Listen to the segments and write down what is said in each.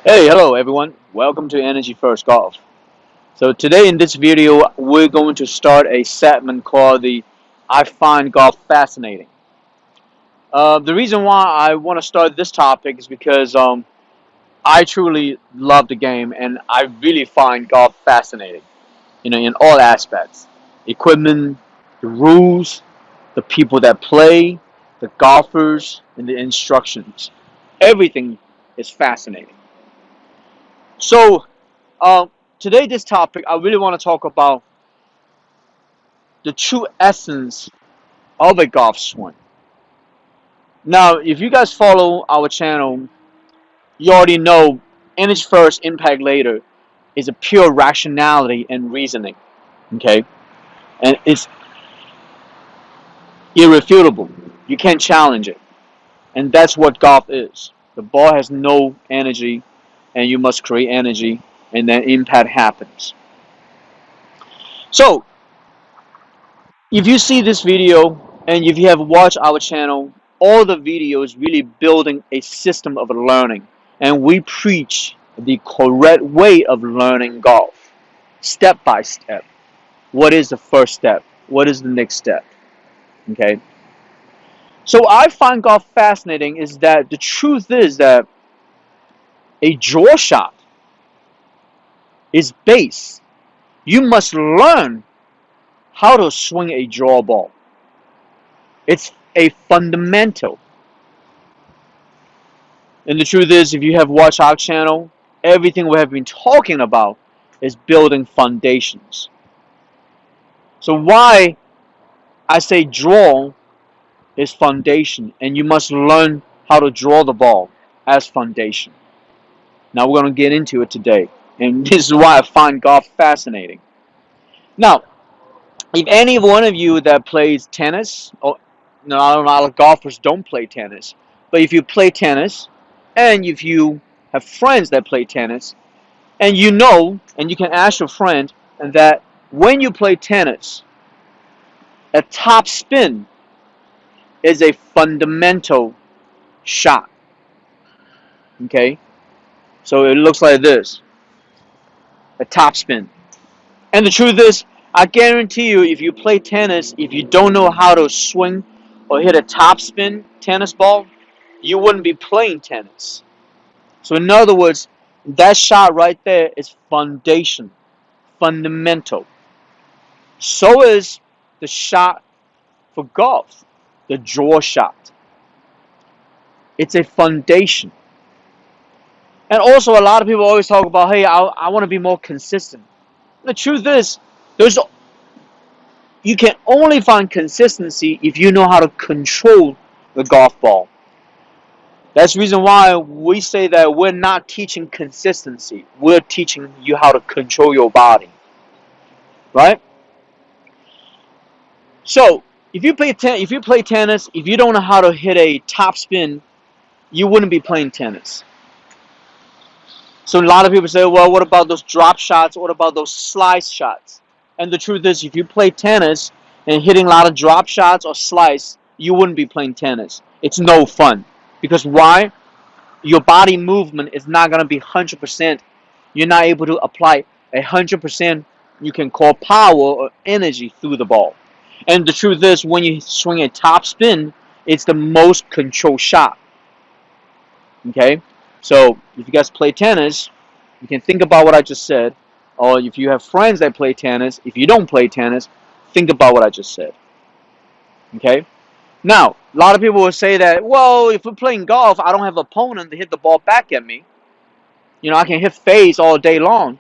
Hey, hello everyone. Welcome to Energy First Golf. So today in this video, we're going to start a segment called the I Find Golf Fascinating. The reason why I want to start this topic is because I truly love the game and I really find golf fascinating. In all aspects, equipment, the rules, the people that play, the golfers, and the instructions. Everything is fascinating. So Um, today, this topic, I really want to talk about the true essence of a golf swing. Now, if you guys follow our channel, you already know image first, impact later is a pure rationality and reasoning. Okay, and it's irrefutable. You can't challenge it, and that's what golf is. The ball has no energy, and you must create energy, and then impact happens. So, if you see this video and if you have watched our channel, all the videos really building a system of learning. And we preach the correct way of learning golf, step by step. What is the first step? What is the next step? Okay. So I find golf fascinating is that the truth is that a draw shot is base. You must learn how to swing a draw ball. It's a fundamental. And the truth is, if you have watched our channel, everything we have been talking about is building foundations. So why I say draw is foundation, and you must learn how to draw the ball as foundation. Now we're going to get into it today, and this is why I find golf fascinating. Now, if any one of you that plays tennis, or no, I don't know, a lot of golfers don't play tennis, but if you play tennis, and if you have friends that play tennis, and you know, and you can ask your friend that when you play tennis, a top spin is a fundamental shot. Okay? So it looks like this, a top spin. And the truth is, I guarantee you, if you play tennis, if you don't know how to swing or hit a top spin tennis ball, you wouldn't be playing tennis. So in other words, that shot right there is foundation, fundamental. So is the shot for golf, the draw shot. It's a foundation. And also, a lot of people always talk about, hey, I want to be more consistent. The truth is, there's you can only find consistency if you know how to control the golf ball. That's the reason why we say that we're not teaching consistency. We're teaching you how to control your body, right? So, if you play tennis, if you don't know how to hit a top spin, you wouldn't be playing tennis. So a lot of people say, well, what about those drop shots? What about those slice shots? And the truth is, if you play tennis and hitting a lot of drop shots or slice, you wouldn't be playing tennis. It's no fun. Because why? Your body movement is not going to be 100%. You're not able to apply 100% you can call power or energy through the ball. And the truth is, when you swing a top spin, it's the most controlled shot. Okay? So if you guys play tennis, you can think about what I just said. Or if you have friends that play tennis, if you don't play tennis, think about what I just said. Okay? Now, a lot of people will say that, well, if we're playing golf, I don't have an opponent to hit the ball back at me. I can hit fades all day long.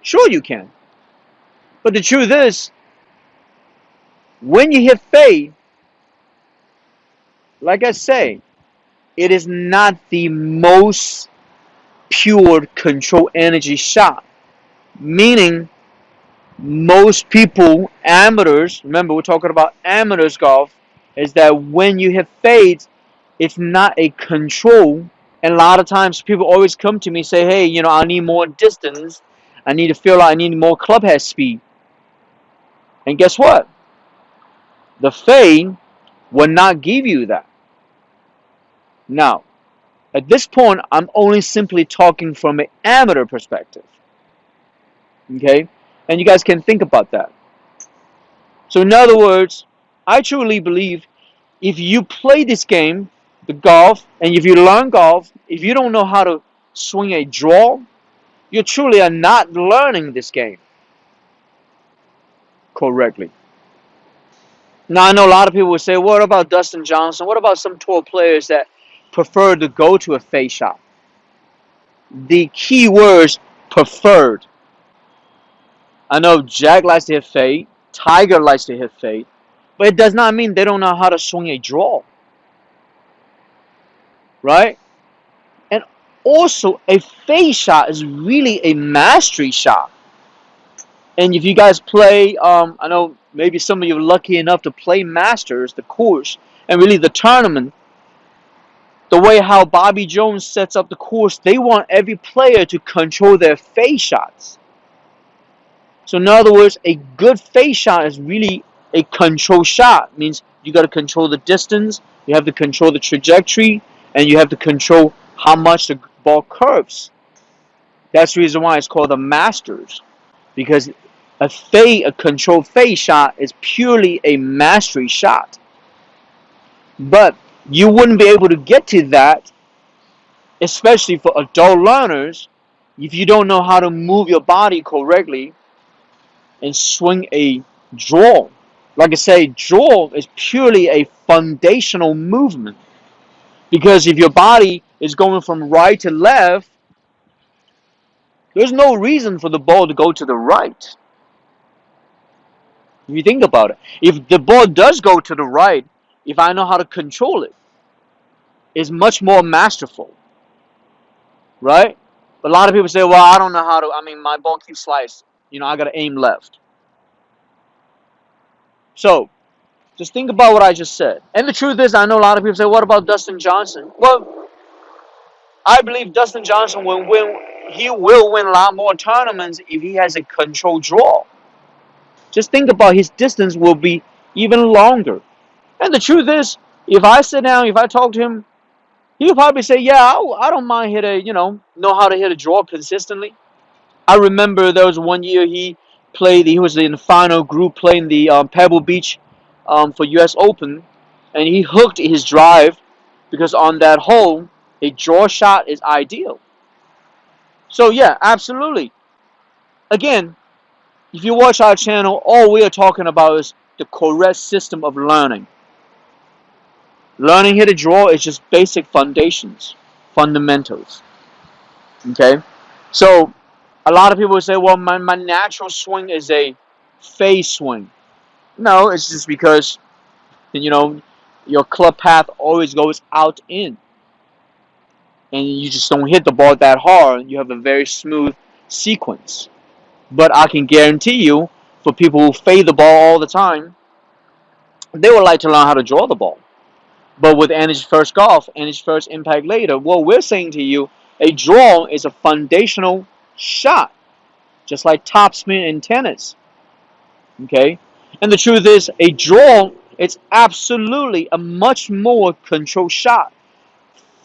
Sure, you can. But the truth is, when you hit fade, like I say, it is not the most pure control energy shot. Meaning, most people, amateurs, remember we're talking about amateurs golf, is that when you hit fades, it's not a control. And a lot of times people always come to me and say, hey, I need more distance. I need to feel like I need more clubhead speed. And guess what? The fade will not give you that. Now, At this point, I'm only simply talking from an amateur perspective. Okay? And you guys can think about that. So, in other words, I truly believe if you play this game, the golf, and if you learn golf, if you don't know how to swing a draw, you truly are not learning this game correctly. Now, I know a lot of people would say, what about Dustin Johnson? What about some tour players that prefer to go to a face shot? The key words preferred. I know Jack likes to hit fade, Tiger likes to hit fade, but it does not mean they don't know how to swing a draw, right? And also, a fade shot is really a mastery shot. And if you guys play, I know maybe some of you are lucky enough to play Masters, the course, and really the tournament. The way how Bobby Jones sets up the course, they want every player to control their face shots. So in other words, a good face shot is really a control shot. It means you got to control the distance, you have to control the trajectory, and you have to control how much the ball curves. That's the reason why it's called the Masters, because a controlled face shot is purely a mastery shot. But you wouldn't be able to get to that, especially for adult learners, if you don't know how to move your body correctly and swing a draw. Like I say, draw is purely a foundational movement. Because if your body is going from right to left, there's no reason for the ball to go to the right. If you think about it, if the ball does go to the right, if I know how to control it, it's much more masterful, right? But a lot of people say, well, I don't know how to, I mean, my ball keeps sliced. I got to aim left. So, just think about what I just said. And the truth is, I know a lot of people say, what about Dustin Johnson? Well, I believe Dustin Johnson will win. He will win a lot more tournaments if he has a controlled draw. Just think about his distance will be even longer. And the truth is, if I sit down, if I talk to him, he'll probably say, yeah, I don't mind know how to hit a draw consistently. I remember there was one year he was in the final group playing the Pebble Beach for U.S. Open, and he hooked his drive because on that hole, a draw shot is ideal. So yeah, absolutely. Again, if you watch our channel, all we are talking about is the correct system of learning. Learning how to draw is just basic foundations, fundamentals. Okay? So, a lot of people say, well, my natural swing is a phase swing. No, it's just because, you know, your club path always goes out in. And you just don't hit the ball that hard. You have a very smooth sequence. But I can guarantee you, for people who fade the ball all the time, they would like to learn how to draw the ball. But with Energy First Golf, Energy First Impact Later, what we're saying to you, a draw is a foundational shot, just like topspin in tennis. Okay? And the truth is, a draw is absolutely a much more controlled shot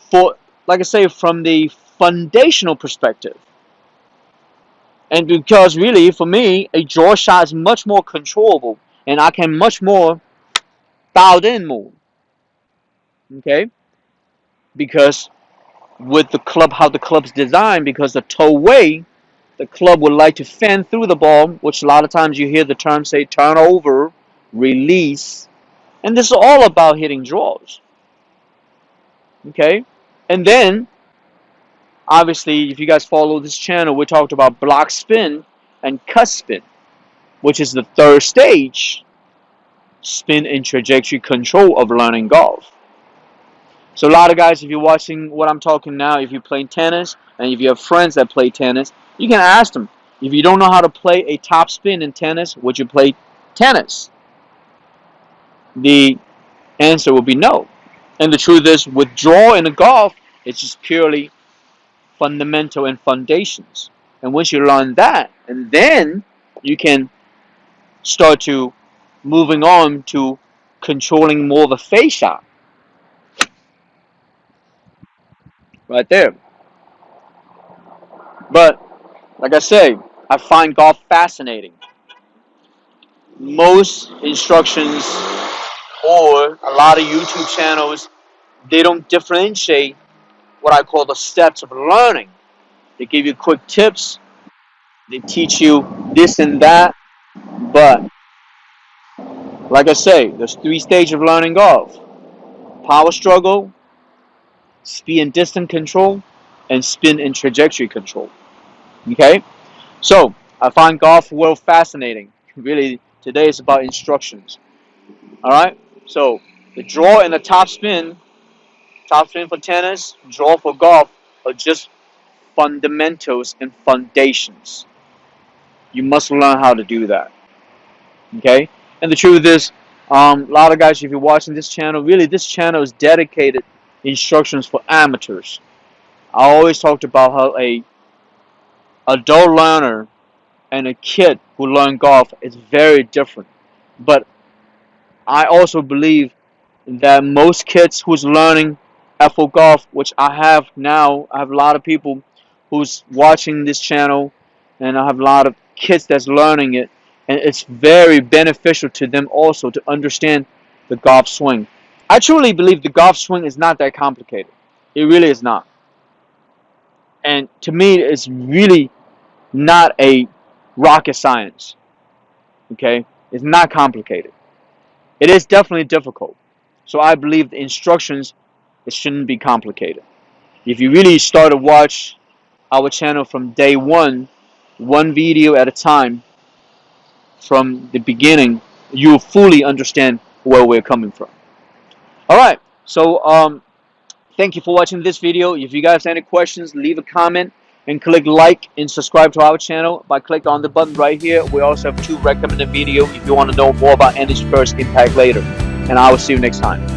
for, like I say, from the foundational perspective. And because really, for me, a draw shot is much more controllable, and I can much more dialed in more. Okay? Because with the club, how the club's designed, because the toe way, the club would like to fan through the ball, which a lot of times you hear the term say turn over, release, and this is all about hitting draws. Okay? And then, obviously, if you guys follow this channel, we talked about block spin and cut spin, which is the third stage, spin and trajectory control of learning golf. So a lot of guys, if you're watching what I'm talking now, if you play tennis, and if you have friends that play tennis, you can ask them, if you don't know how to play a top spin in tennis, would you play tennis? The answer will be no. And the truth is, with draw in the golf, it's just purely fundamental and foundations. And once you learn that, and then you can start to moving on to controlling more of a face shot. right there. But like I say, I find golf fascinating. Most instructions or a lot of YouTube channels, they don't differentiate what I call the steps of learning. They give you quick tips, they teach you this and that, but like I say, there's three stages of learning golf: power struggle, speed and distance control, and spin and trajectory control. Okay? So, I find golf world fascinating. Really, today is about instructions. Alright? So, the draw and the top spin for tennis, draw for golf, are just fundamentals and foundations. You must learn how to do that. Okay? And the truth is, a lot of guys, if you're watching this channel, really, this channel is dedicated instructions for amateurs. I always talked about how a adult learner and a kid who learn golf is very different. But I also believe that most kids who's learning FO golf, which I have now, I have a lot of people who's watching this channel, and I have a lot of kids that's learning it, and it's very beneficial to them also to understand the golf swing. I truly believe the golf swing is not that complicated. It really is not. And to me, it's really not a rocket science. Okay? It's not complicated. It is definitely difficult. So I believe the instructions, it shouldn't be complicated. If you really start to watch our channel from day one video at a time, from the beginning, you'll fully understand where we're coming from. Alright, so thank you for watching this video. If you guys have any questions, leave a comment and click like and subscribe to our channel by clicking on the button right here. We also have 2 recommended videos if you want to know more about energy first, impact later. And I will see you next time.